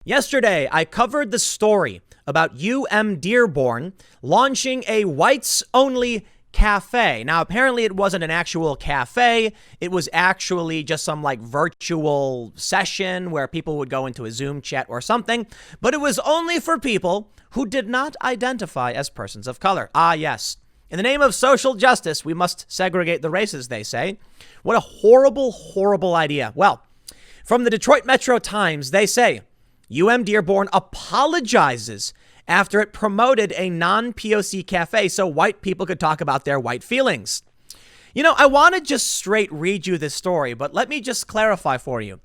Yesterday, I covered the story about Dearborn launching a whites-only cafe. Now, apparently it wasn't an actual cafe. It was actually just some virtual session where people would go into a Zoom chat or something. But it was only for people who did not identify as persons of color. Ah, yes. In the name of social justice, we must segregate the races, they say. What a horrible, horrible idea. Well, from the Detroit Metro Times, they say, Dearborn apologizes after it promoted a non-POC cafe so white people could talk about their white feelings. You know, I want to just straight read you this story, but let me just clarify for you.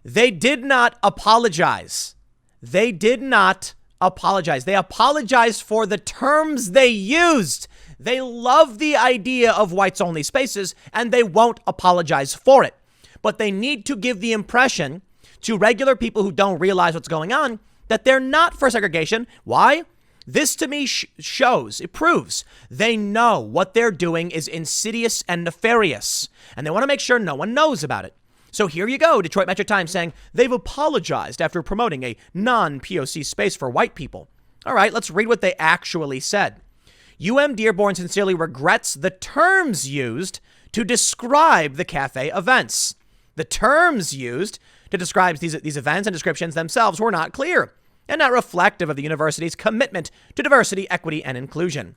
They did not apologize. They did not apologize. They apologized for the terms they used. They love the idea of whites-only spaces, and they won't apologize for it. But they need to give the impression to regular people who don't realize what's going on that they're not for segregation. Why? This to me shows, it proves they know what they're doing is insidious and nefarious, and they want to make sure no one knows about it. So here you go, Detroit Metro Times saying they've apologized after promoting a non-POC space for white people. All right, let's read what they actually said. Dearborn sincerely regrets the terms used to describe the cafe events. The terms used to describe these events and descriptions themselves were not clear and not reflective of the university's commitment to diversity, equity, and inclusion.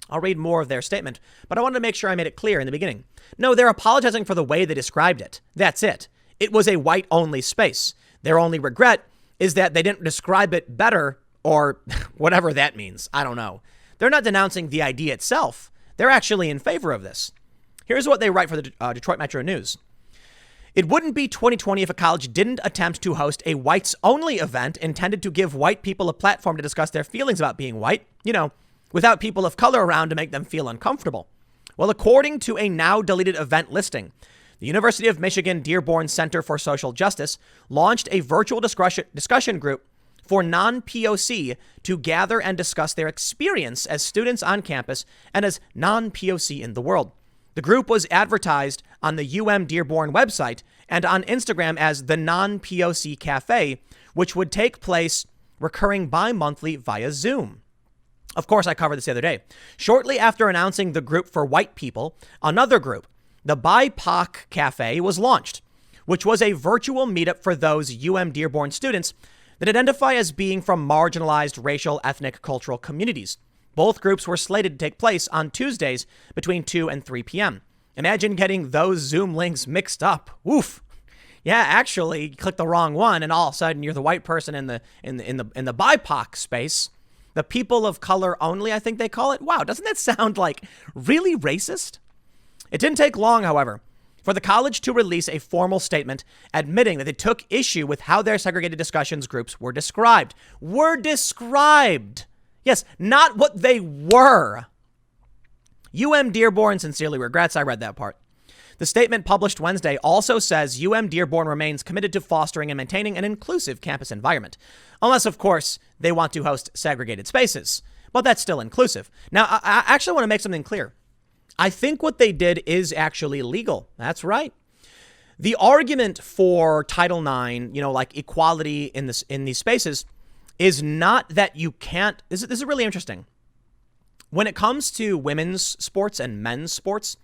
I'll read more of their statement, but I wanted to make sure I made it clear in the beginning. No, they're apologizing for the way they described it. That's it. It was a white-only space. Their only regret is that they didn't describe it better, or whatever that means. I don't know. They're not denouncing the idea itself. They're actually in favor of this. Here's what they write for the Detroit Metro News. It wouldn't be 2020 if a college didn't attempt to host a whites-only event intended to give white people a platform to discuss their feelings about being white, without people of color around to make them feel uncomfortable. Well, according to a now-deleted event listing, the University of Michigan Dearborn Center for Social Justice launched a virtual discussion group for non-POC to gather and discuss their experience as students on campus and as non-POC in the world. The group was advertised on the Dearborn website and on Instagram as the Non-POC Cafe, which would take place recurring bi-monthly via Zoom. Of course, I covered this the other day. Shortly after announcing the group for white people, another group, the BIPOC Cafe, was launched, which was a virtual meetup for those Dearborn students that identify as being from marginalized racial, ethnic, cultural communities. Both groups were slated to take place on Tuesdays between 2 and 3 p.m. Imagine getting those Zoom links mixed up. Oof. Yeah, actually, you click the wrong one, and all of a sudden you're the white person in the BIPOC space. The people of color only, I think they call it. Wow, doesn't that sound really racist? It didn't take long, however, for the college to release a formal statement admitting that they took issue with how their segregated discussions groups were described. Yes, not what they were. Dearborn sincerely regrets. I read that part. The statement published Wednesday also says Dearborn remains committed to fostering and maintaining an inclusive campus environment. Unless, of course, they want to host segregated spaces. But that's still inclusive. Now, I actually want to make something clear. I think what they did is actually legal. That's right. The argument for Title IX, equality in these spaces, is not that you can't. This is really interesting. When it comes to women's sports and men's sports,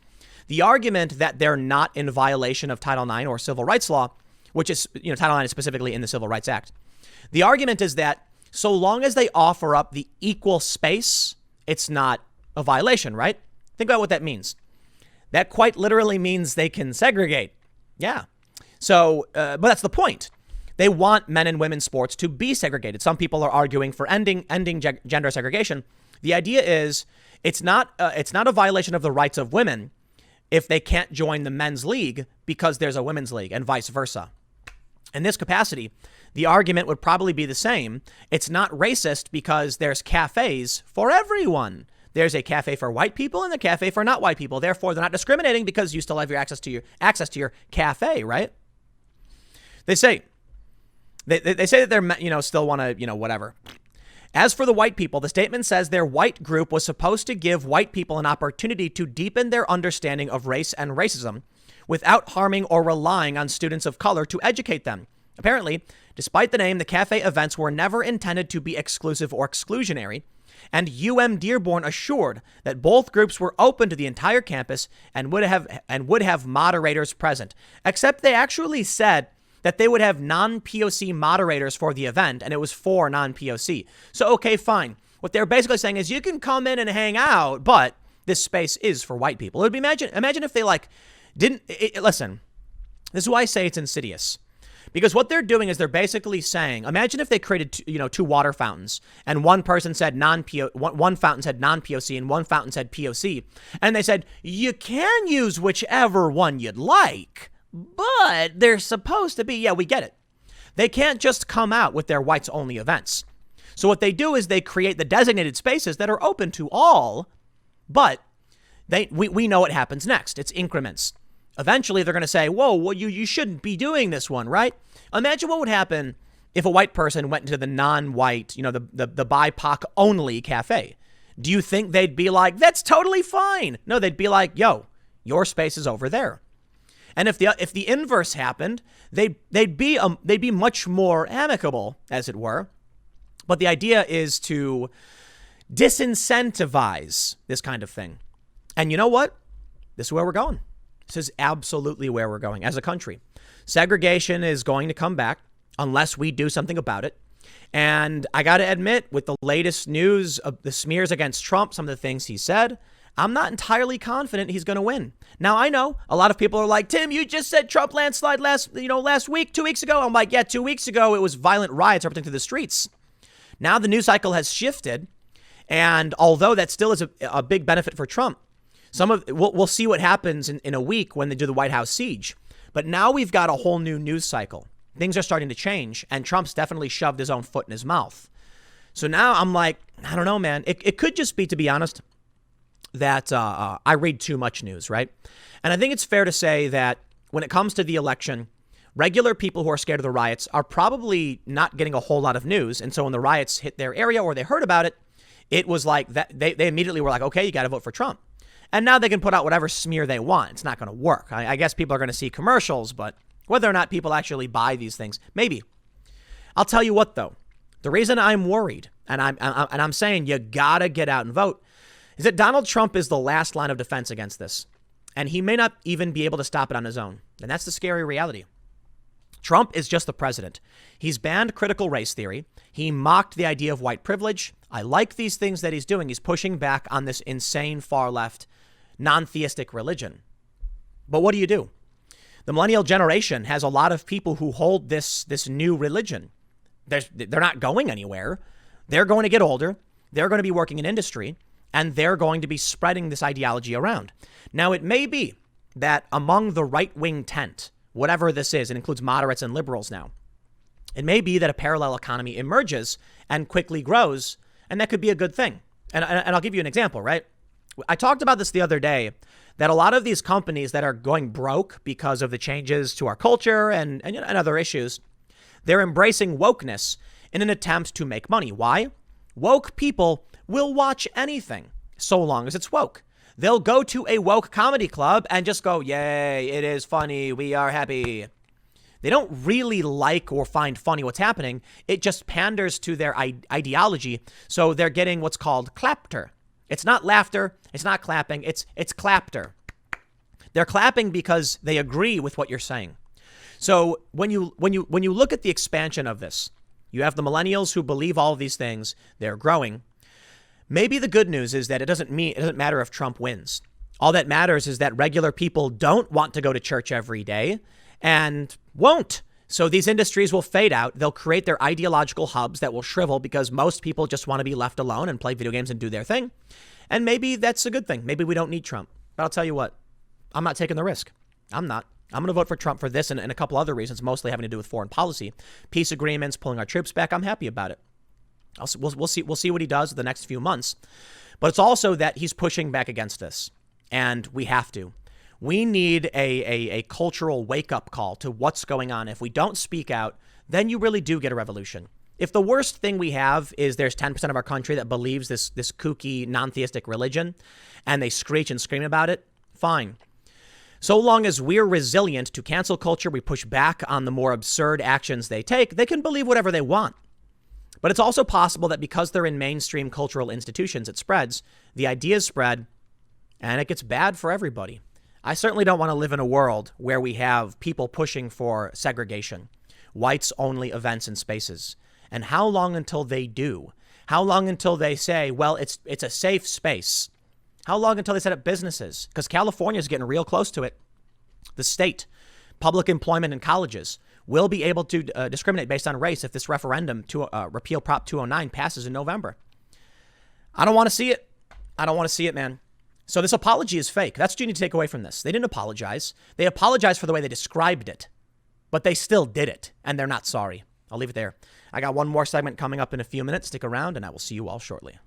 the argument that they're not in violation of Title IX or civil rights law, which is, Title IX is specifically in the Civil Rights Act. The argument is that so long as they offer up the equal space, it's not a violation, right? Think about what that means. That quite literally means they can segregate. Yeah. So, but that's the point. They want men and women's sports to be segregated. Some people are arguing for ending gender segregation. The idea is it's not a violation of the rights of women if they can't join the men's league because there's a women's league and vice versa. In this capacity, the argument would probably be the same. It's not racist because there's cafes for everyone. There's a cafe for white people and a cafe for not white people. Therefore, they're not discriminating because you still have your access to your cafe, right? They say that they're, still want to, whatever. As for the white people, the statement says their white group was supposed to give white people an opportunity to deepen their understanding of race and racism without harming or relying on students of color to educate them. Apparently, despite the name, the cafe events were never intended to be exclusive or exclusionary, and Dearborn assured that both groups were open to the entire campus and would have moderators present. Except they actually said that they would have non-POC moderators for the event, and it was for non-POC. So, okay, fine. What they're basically saying is you can come in and hang out, but this space is for white people. It'd be imagine if they listen. This is why I say it's insidious. Because what they're doing is they're basically saying, imagine if they created two water fountains, and one person said one fountain said non-POC and one fountain said POC, and they said you can use whichever one you'd like, but they're supposed to be, yeah, we get it. They can't just come out with their whites only events. So what they do is they create the designated spaces that are open to all, but we know what happens next. It's increments. Eventually, they're going to say, whoa, well, you shouldn't be doing this one, right? Imagine what would happen if a white person went into the non-white, the BIPOC only cafe. Do you think they'd be like, that's totally fine? No, they'd be like, yo, your space is over there. And if the inverse happened, they'd be much more amicable, as it were. But the idea is to disincentivize this kind of thing. And you know what? This is where we're going. This is absolutely where we're going as a country. Segregation is going to come back unless we do something about it. And I got to admit, with the latest news of the smears against Trump, some of the things he said, I'm not entirely confident he's going to win. Now, I know a lot of people are like, Tim, you just said Trump landslide last week, 2 weeks ago. I'm like, yeah, 2 weeks ago, it was violent riots erupting through the streets. Now the news cycle has shifted. And although that still is a big benefit for Trump, we'll see what happens in a week when they do the White House siege. But now we've got a whole new news cycle. Things are starting to change, and Trump's definitely shoved his own foot in his mouth. So now I'm like, I don't know, man. It could just be, to be honest, that I read too much news, right? And I think it's fair to say that when it comes to the election, regular people who are scared of the riots are probably not getting a whole lot of news. And so when the riots hit their area or they heard about it, it was like that they immediately were like, okay, you got to vote for Trump. And now they can put out whatever smear they want. It's not going to work. I guess people are going to see commercials, but whether or not people actually buy these things, maybe. I'll tell you what, though. The reason I'm worried, and I'm saying you got to get out and vote, is that Donald Trump is the last line of defense against this. And he may not even be able to stop it on his own. And that's the scary reality. Trump is just the president. He's banned critical race theory. He mocked the idea of white privilege. I like these things that he's doing. He's pushing back on this insane far left non-theistic religion. But what do? The millennial generation has a lot of people who hold this new religion. They're not going anywhere. They're going to get older. They're going to be working in industry, and they're going to be spreading this ideology around. Now, it may be that among the right-wing tent, whatever this is, it includes moderates and liberals now, it may be that a parallel economy emerges and quickly grows, and that could be a good thing. And I'll give you an example, right? I talked about this the other day, that a lot of these companies that are going broke because of the changes to our culture and other issues, they're embracing wokeness in an attempt to make money. Why? Woke people will watch anything so long as it's woke. They'll go to a woke comedy club and just go, yay, it is funny, we are happy. They don't really like or find funny what's happening. It just panders to their ideology. So they're getting what's called clapter. It's not laughter. It's not clapping. It's clapter. They're clapping because they agree with what you're saying. So when you look at the expansion of this, you have the millennials who believe all of these things. They're growing. Maybe the good news is that it doesn't matter if Trump wins. All that matters is that regular people don't want to go to church every day and won't. So these industries will fade out. They'll create their ideological hubs that will shrivel because most people just want to be left alone and play video games and do their thing. And maybe that's a good thing. Maybe we don't need Trump. But I'll tell you what, I'm not taking the risk. I'm not. I'm going to vote for Trump for this and a couple other reasons, mostly having to do with foreign policy, peace agreements, pulling our troops back. I'm happy about it. We'll see what he does the next few months. But it's also that he's pushing back against this. And we have to. We need a cultural wake-up call to what's going on. If we don't speak out, then you really do get a revolution. If the worst thing we have is there's 10% of our country that believes this kooky, non-theistic religion, and they screech and scream about it, fine. So long as we're resilient to cancel culture, we push back on the more absurd actions they take, they can believe whatever they want. But it's also possible that because they're in mainstream cultural institutions, it spreads, the ideas spread, and it gets bad for everybody. I certainly don't want to live in a world where we have people pushing for segregation, whites only events and spaces. And how long until they do? How long until they say, well, it's a safe space? How long until they set up businesses? Because California is getting real close to it. The state, public employment in colleges will be able to discriminate based on race if this referendum to repeal Prop 209 passes in November. I don't want to see it. I don't want to see it, man. So this apology is fake. That's what you need to take away from this. They didn't apologize. They apologized for the way they described it, but they still did it, and they're not sorry. I'll leave it there. I got one more segment coming up in a few minutes. Stick around, and I will see you all shortly.